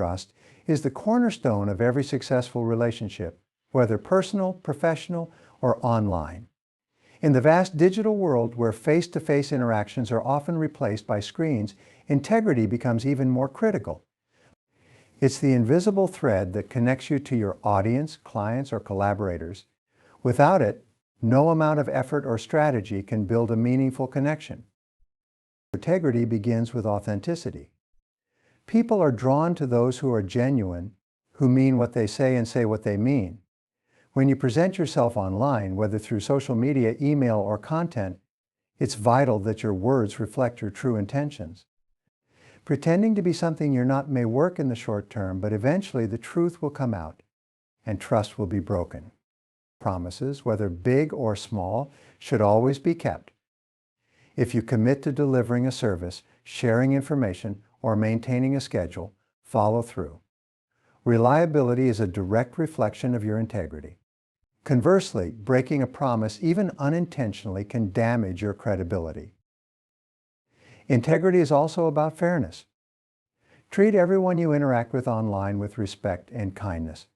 Trust is the cornerstone of every successful relationship, whether personal, professional, or online. In the vast digital world where face-to-face interactions are often replaced by screens, integrity becomes even more critical. It's the invisible thread that connects you to your audience, clients, or collaborators. Without it, no amount of effort or strategy can build a meaningful connection. Integrity begins with authenticity. People are drawn to those who are genuine, who mean what they say and say what they mean. When you present yourself online, whether through social media, email, or content, it's vital that your words reflect your true intentions. Pretending to be something you're not may work in the short term, but eventually the truth will come out and trust will be broken. Promises, whether big or small, should always be kept. If you commit to delivering a service, sharing information, or maintaining a schedule, follow through. Reliability is a direct reflection of your integrity. Conversely, breaking a promise, even unintentionally, can damage your credibility. Integrity is also about fairness. Treat everyone you interact with online with respect and kindness.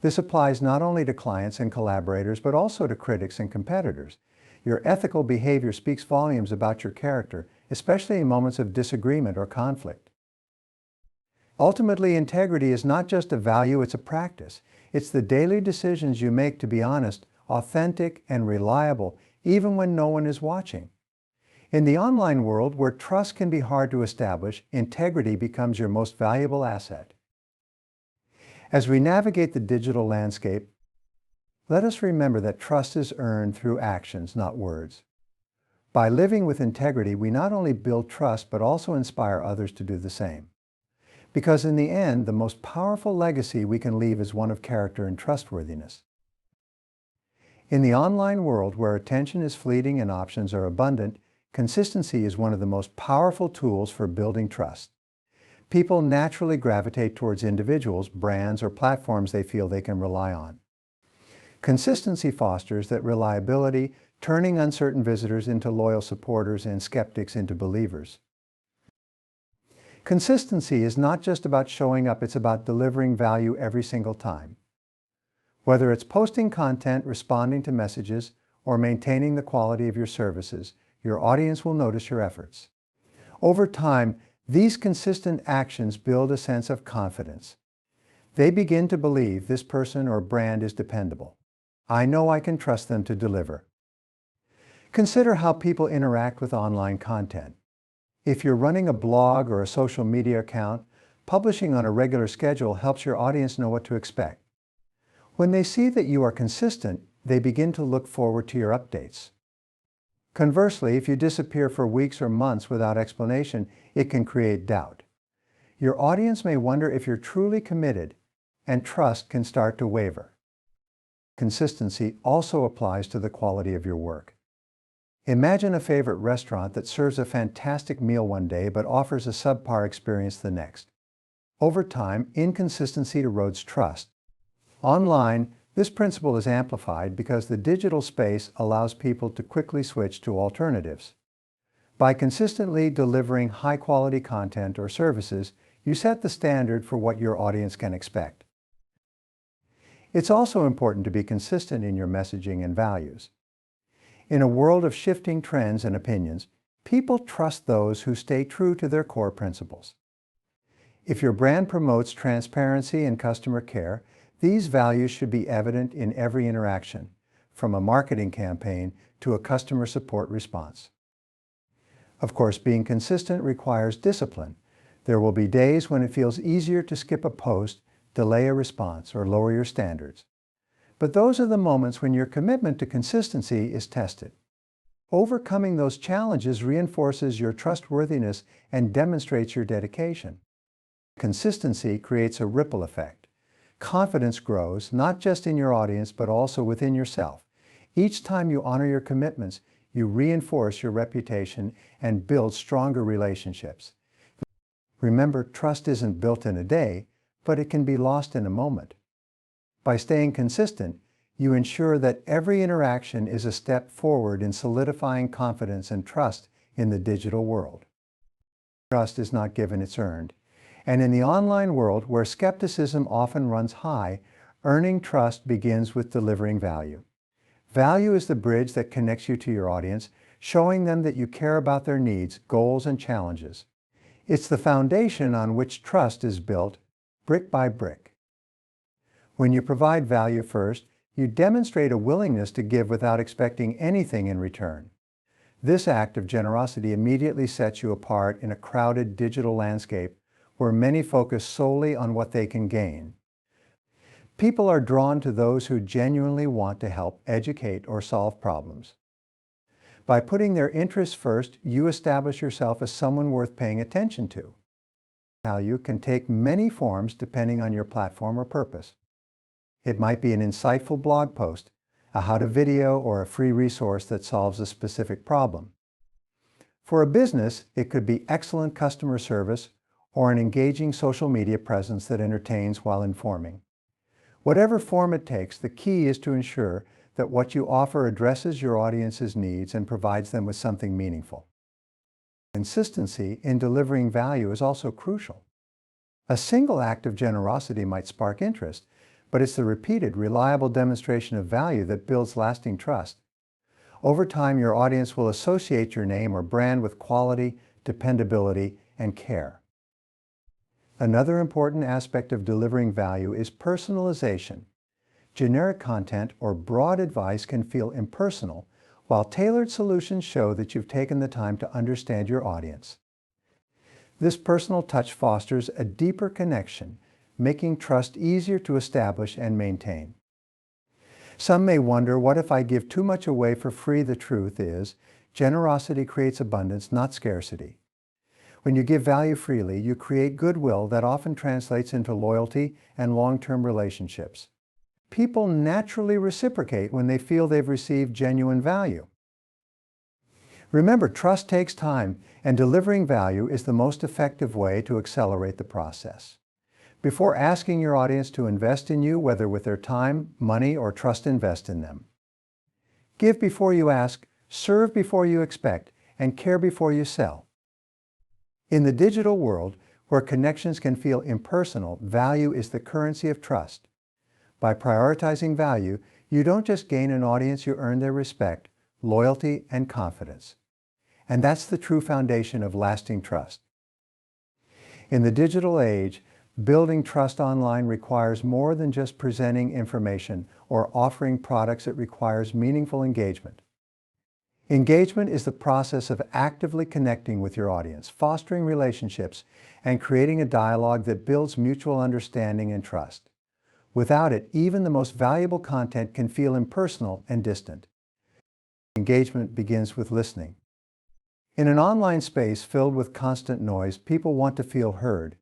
This applies not only to clients and collaborators, but also to critics and competitors. Your ethical behavior speaks volumes about your character, especially in moments of disagreement or conflict. Ultimately, integrity is not just a value, it's a practice. It's the daily decisions you make to be honest, authentic, and reliable, even when no one is watching. In the online world, where trust can be hard to establish, integrity becomes your most valuable asset. As we navigate the digital landscape, let us remember that trust is earned through actions, not words. By living with integrity, we not only build trust, but also inspire others to do the same. Because in the end, the most powerful legacy we can leave is one of character and trustworthiness. In the online world, where attention is fleeting and options are abundant, consistency is one of the most powerful tools for building trust. People naturally gravitate towards individuals, brands, or platforms they feel they can rely on. Consistency fosters that reliability, turning uncertain visitors into loyal supporters and skeptics into believers. Consistency is not just about showing up, it's about delivering value every single time. Whether it's posting content, responding to messages, or maintaining the quality of your services, your audience will notice your efforts. Over time, these consistent actions build a sense of confidence. They begin to believe this person or brand is dependable. I know I can trust them to deliver. Consider how people interact with online content. If you're running a blog or a social media account, publishing on a regular schedule helps your audience know what to expect. When they see that you are consistent, they begin to look forward to your updates. Conversely, if you disappear for weeks or months without explanation, it can create doubt. Your audience may wonder if you're truly committed, and trust can start to waver. Consistency also applies to the quality of your work. Imagine a favorite restaurant that serves a fantastic meal one day but offers a subpar experience the next. Over time, inconsistency erodes trust. Online, this principle is amplified because the digital space allows people to quickly switch to alternatives. By consistently delivering high-quality content or services, you set the standard for what your audience can expect. It's also important to be consistent in your messaging and values. In a world of shifting trends and opinions, people trust those who stay true to their core principles. If your brand promotes transparency and customer care, these values should be evident in every interaction, from a marketing campaign to a customer support response. Of course, being consistent requires discipline. There will be days when it feels easier to skip a post, delay a response, or lower your standards. But those are the moments when your commitment to consistency is tested. Overcoming those challenges reinforces your trustworthiness and demonstrates your dedication. Consistency creates a ripple effect. Confidence grows, not just in your audience, but also within yourself. Each time you honor your commitments, you reinforce your reputation and build stronger relationships. Remember, trust isn't built in a day, but it can be lost in a moment. By staying consistent, you ensure that every interaction is a step forward in solidifying confidence and trust in the digital world. Trust is not given, it's earned. And in the online world, where skepticism often runs high, earning trust begins with delivering value. Value is the bridge that connects you to your audience, showing them that you care about their needs, goals, and challenges. It's the foundation on which trust is built, brick by brick. When you provide value first, you demonstrate a willingness to give without expecting anything in return. This act of generosity immediately sets you apart in a crowded digital landscape where many focus solely on what they can gain. People are drawn to those who genuinely want to help educate or solve problems. By putting their interests first, you establish yourself as someone worth paying attention to. Value can take many forms depending on your platform or purpose. It might be an insightful blog post, a how-to video, or a free resource that solves a specific problem. For a business, it could be excellent customer service or an engaging social media presence that entertains while informing. Whatever form it takes, the key is to ensure that what you offer addresses your audience's needs and provides them with something meaningful. Consistency in delivering value is also crucial. A single act of generosity might spark interest, but it's the repeated, reliable demonstration of value that builds lasting trust. Over time, your audience will associate your name or brand with quality, dependability, and care. Another important aspect of delivering value is personalization. Generic content or broad advice can feel impersonal, while tailored solutions show that you've taken the time to understand your audience. This personal touch fosters a deeper connection, making trust easier to establish and maintain. Some may wonder, what if I give too much away for free? The truth is, generosity creates abundance, not scarcity. When you give value freely, you create goodwill that often translates into loyalty and long-term relationships. People naturally reciprocate when they feel they've received genuine value. Remember, trust takes time, and delivering value is the most effective way to accelerate the process. Before asking your audience to invest in you, whether with their time, money, or trust, invest in them. Give before you ask, serve before you expect, and care before you sell. In the digital world, where connections can feel impersonal, value is the currency of trust. By prioritizing value, you don't just gain an audience, you earn their respect, loyalty, and confidence. And that's the true foundation of lasting trust. In the digital age, building trust online requires more than just presenting information or offering products. It requires meaningful engagement. Engagement is the process of actively connecting with your audience, fostering relationships, and creating a dialogue that builds mutual understanding and trust. Without it, even the most valuable content can feel impersonal and distant. Engagement begins with listening. In an online space filled with constant noise, people want to feel heard.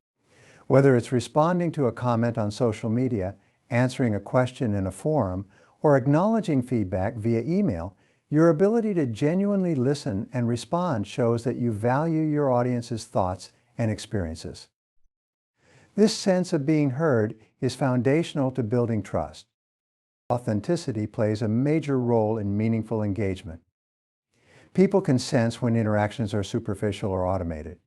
Whether it's responding to a comment on social media, answering a question in a forum, or acknowledging feedback via email, your ability to genuinely listen and respond shows that you value your audience's thoughts and experiences. This sense of being heard is foundational to building trust. Authenticity plays a major role in meaningful engagement. People can sense when interactions are superficial or automated.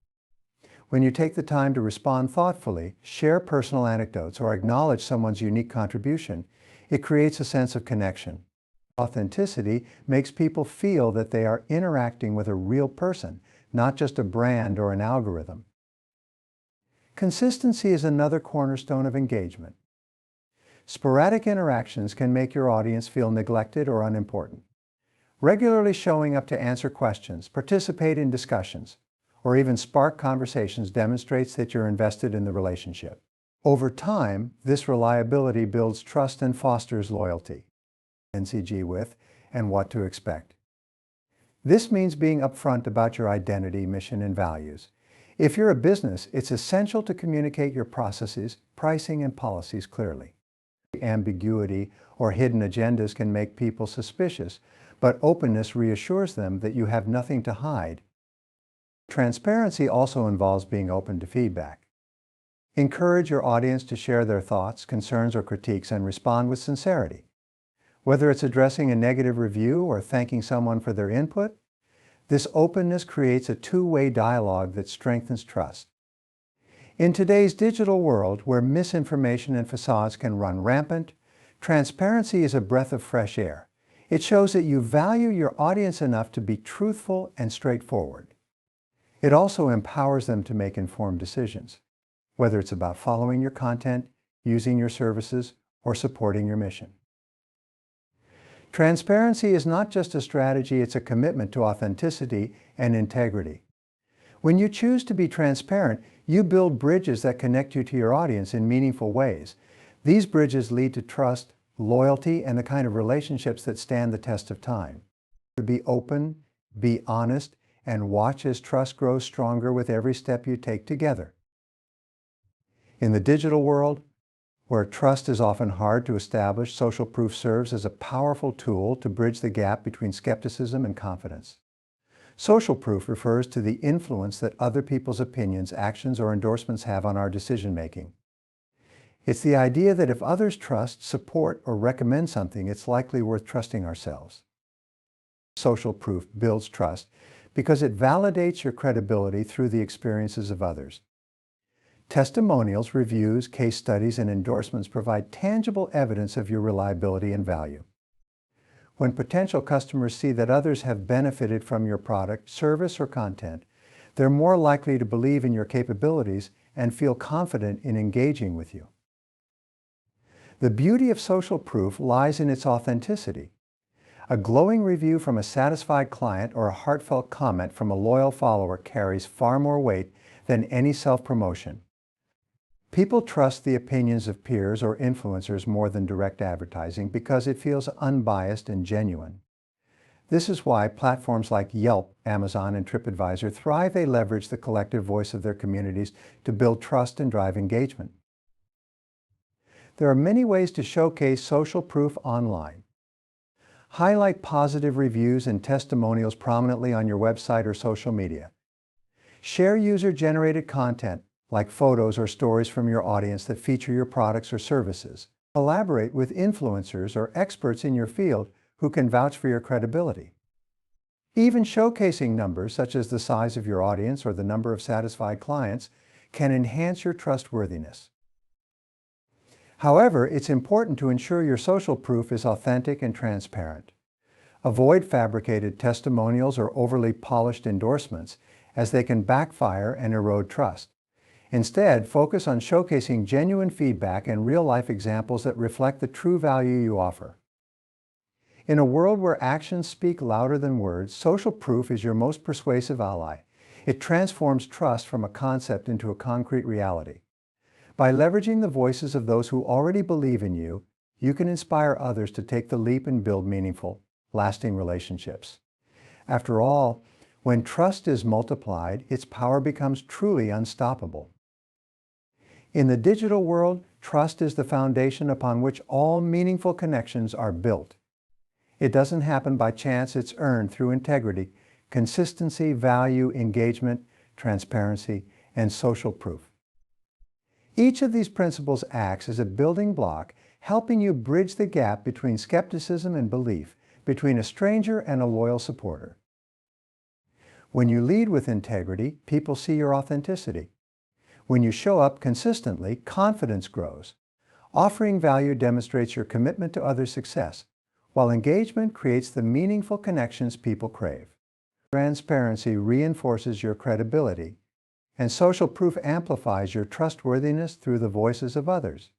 When you take the time to respond thoughtfully, share personal anecdotes, or acknowledge someone's unique contribution, it creates a sense of connection. Authenticity makes people feel that they are interacting with a real person, not just a brand or an algorithm. Consistency is another cornerstone of engagement. Sporadic interactions can make your audience feel neglected or unimportant. Regularly showing up to answer questions, participate in discussions, or even spark conversations demonstrates that you're invested in the relationship. Over time, this reliability builds trust and fosters loyalty. NCG with and what to expect. This means being upfront about your identity, mission, and values. If you're a business, it's essential to communicate your processes, pricing, and policies clearly. Ambiguity or hidden agendas can make people suspicious, but openness reassures them that you have nothing to hide. Transparency also involves being open to feedback. Encourage your audience to share their thoughts, concerns, or critiques and respond with sincerity. Whether it's addressing a negative review or thanking someone for their input, this openness creates a two-way dialogue that strengthens trust. In today's digital world, where misinformation and facades can run rampant, transparency is a breath of fresh air. It shows that you value your audience enough to be truthful and straightforward. It also empowers them to make informed decisions, whether it's about following your content, using your services, or supporting your mission. Transparency is not just a strategy, it's a commitment to authenticity and integrity. When you choose to be transparent, you build bridges that connect you to your audience in meaningful ways. These bridges lead to trust, loyalty, and the kind of relationships that stand the test of time. To be open, be honest, and watch as trust grows stronger with every step you take together. In the digital world, where trust is often hard to establish, social proof serves as a powerful tool to bridge the gap between skepticism and confidence. Social proof refers to the influence that other people's opinions, actions, or endorsements have on our decision-making. It's the idea that if others trust, support, or recommend something, it's likely worth trusting ourselves. Social proof builds trust because it validates your credibility through the experiences of others. Testimonials, reviews, case studies, and endorsements provide tangible evidence of your reliability and value. When potential customers see that others have benefited from your product, service, or content, they're more likely to believe in your capabilities and feel confident in engaging with you. The beauty of social proof lies in its authenticity. A glowing review from a satisfied client or a heartfelt comment from a loyal follower carries far more weight than any self-promotion. People trust the opinions of peers or influencers more than direct advertising because it feels unbiased and genuine. This is why platforms like Yelp, Amazon, and TripAdvisor thrive. They leverage the collective voice of their communities to build trust and drive engagement. There are many ways to showcase social proof online. Highlight positive reviews and testimonials prominently on your website or social media. Share user-generated content, like photos or stories from your audience that feature your products or services. Collaborate with influencers or experts in your field who can vouch for your credibility. Even showcasing numbers, such as the size of your audience or the number of satisfied clients, can enhance your trustworthiness. However, it's important to ensure your social proof is authentic and transparent. Avoid fabricated testimonials or overly polished endorsements, as they can backfire and erode trust. Instead, focus on showcasing genuine feedback and real-life examples that reflect the true value you offer. In a world where actions speak louder than words, social proof is your most persuasive ally. It transforms trust from a concept into a concrete reality. By leveraging the voices of those who already believe in you, you can inspire others to take the leap and build meaningful, lasting relationships. After all, when trust is multiplied, its power becomes truly unstoppable. In the digital world, trust is the foundation upon which all meaningful connections are built. It doesn't happen by chance, it's earned through integrity, consistency, value, engagement, transparency, and social proof. Each of these principles acts as a building block, helping you bridge the gap between skepticism and belief, between a stranger and a loyal supporter. When you lead with integrity, people see your authenticity. When you show up consistently, confidence grows. Offering value demonstrates your commitment to others' success, while engagement creates the meaningful connections people crave. Transparency reinforces your credibility, and social proof amplifies your trustworthiness through the voices of others.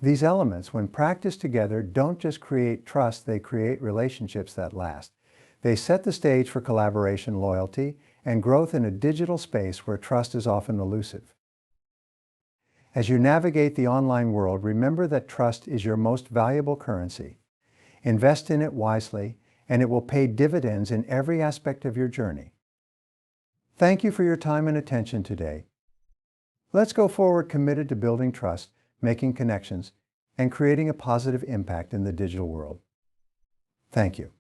These elements, when practiced together, don't just create trust, they create relationships that last. They set the stage for collaboration, loyalty, and growth in a digital space where trust is often elusive. As you navigate the online world, remember that trust is your most valuable currency. Invest in it wisely, and it will pay dividends in every aspect of your journey. Thank you for your time and attention today. Let's go forward committed to building trust, making connections, and creating a positive impact in the digital world. Thank you.